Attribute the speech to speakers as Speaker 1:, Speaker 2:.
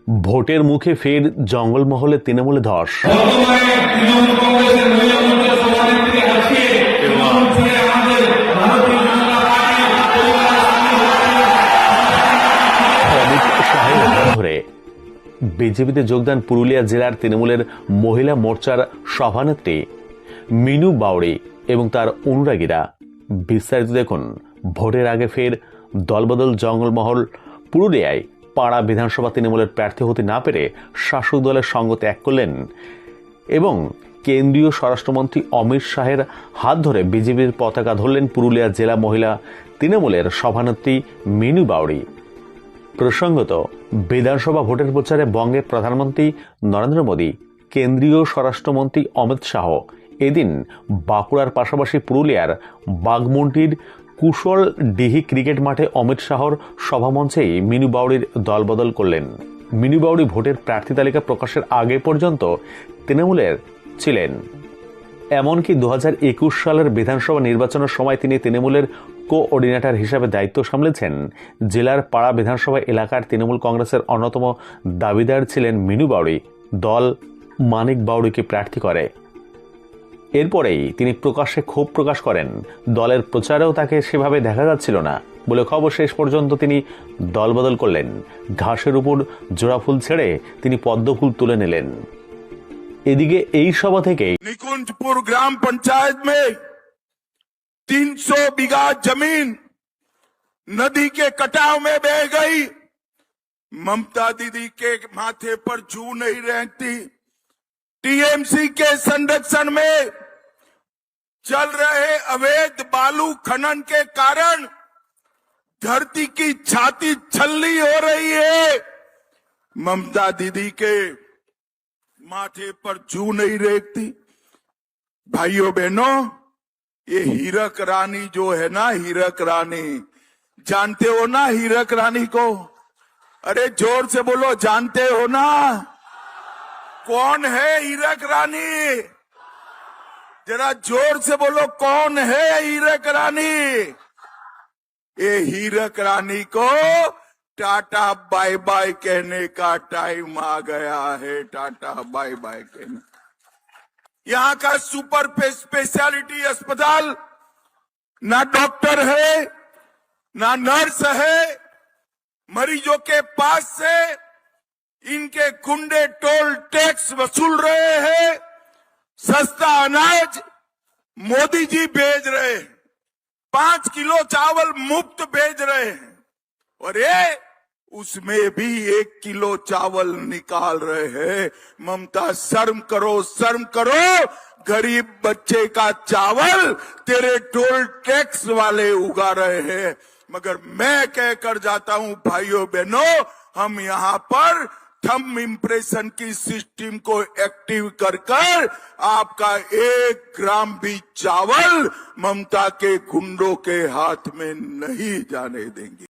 Speaker 1: ভোটের মুখে ফের জঙ্গলমহলে তৃণমূলে ধস। ধরে বিজেপিতে যোগদান পুরুলিয়া জেলার তৃণমূলের মহিলা মোর্চার সভানেত্রী মিনু বাউরি এবং তার অনুরাগীরা। বিস্তারিত দেখুন। ভোটের আগে ফের দলবদল জঙ্গলমহল। পুরুলিয়ায় পাড়া বিধানসভা তৃণমূলের প্রার্থী হতে না পেরে শাসক দলের সঙ্গ ত্যাগ করলেন এবং কেন্দ্রীয় স্বরাষ্ট্রমন্ত্রী অমিত শাহের হাত ধরে বিজেপির পতাকা ধরলেন পুরুলিয়া জেলা মহিলা তৃণমূলের সভানেত্রী মিনু বাউরি। প্রসঙ্গত, বিধানসভা ভোটের প্রচারে বঙ্গের প্রধানমন্ত্রী নরেন্দ্র মোদী, কেন্দ্রীয় স্বরাষ্ট্রমন্ত্রী অমিত শাহ এদিন বাঁকুড়ার পাশাপাশি পুরুলিয়ার বাঘমুন্ডির কুশল ডিহি ক্রিকেট মাঠে অমিত শাহর সভামঞ্চেই মিনু বাউরির দলবদল করলেন। মিনু বাউরি ভোটের প্রার্থী তালিকা প্রকাশের আগে পর্যন্ত তৃণমূলের ছিলেন। এমনকি 2021 সালের বিধানসভা নির্বাচনের সময় তিনি তৃণমূলের কোঅর্ডিনেটর হিসাবে দায়িত্ব সামলেছেন। জেলার পাড়া বিধানসভা এলাকার তৃণমূল কংগ্রেসের অন্যতম দাবিদার ছিলেন মিনু বাউরি। দল মানিক বাউরিকে প্রার্থী করে। এরপরেই তিনি প্রকাশ্যে ক্ষোভ প্রকাশ করেন। দলের প্রচারেও তাকে সেভাবে দেখা যাচ্ছিল না বলে খবর। শেষ পর্যন্ত তিনি দলবদল করলেন। ঘাসের উপর জোড়া ফুল ছেড়ে তিনি পদ্মফুল তুলে নিলেন। এদিকে এই সভা থেকে
Speaker 2: निकुंजपुर ग्राम पंचायत में 300 बीघा जमीन नदी के कटाव में बह गई। ममता दीदी के माथे पर जू नहीं रहती। टीएमसी के संरक्षण में चल रहे अवैध बालू खनन के कारण धरती की छाती छल्ली हो रही है। ममता दीदी के माथे पर जू नहीं रेखती। भाइयों बहनों, ये हीरक रानी जो है ना, हीरक रानी, जानते हो ना हीरक रानी को? अरे जोर से बोलो, जानते हो ना? कौन है हीरक रानी? जरा जोर से बोलो, कौन है हीरक रानी? ये हीरक रानी को टाटा बाय बाय कहने का टाइम आ गया है। टाटा बाय बाय कहने। यहाँ का सुपर स्पेशलिटी अस्पताल ना डॉक्टर है ना नर्स है। मरीजों के पास से इनके गुंडे टोल टैक्स वसूल रहे हैं। सस्ता अनाज मोदी जी भेज रहे हैं। 5 किलो चावल मुफ्त भेज रहे हैं और ये उसमें भी 1 किलो चावल निकाल रहे हैं। ममता, शर्म करो, शर्म करो। गरीब बच्चे का चावल तेरे टोल टैक्स वाले उगा रहे हैं। मगर मैं कहकर जाता हूं, भाइयों बहनों, हम यहाँ पर थंब इम्प्रेशन की सिस्टम को एक्टिव कर आपका 1 ग्राम भी चावल ममता के गुंडों के हाथ में नहीं जाने देंगे।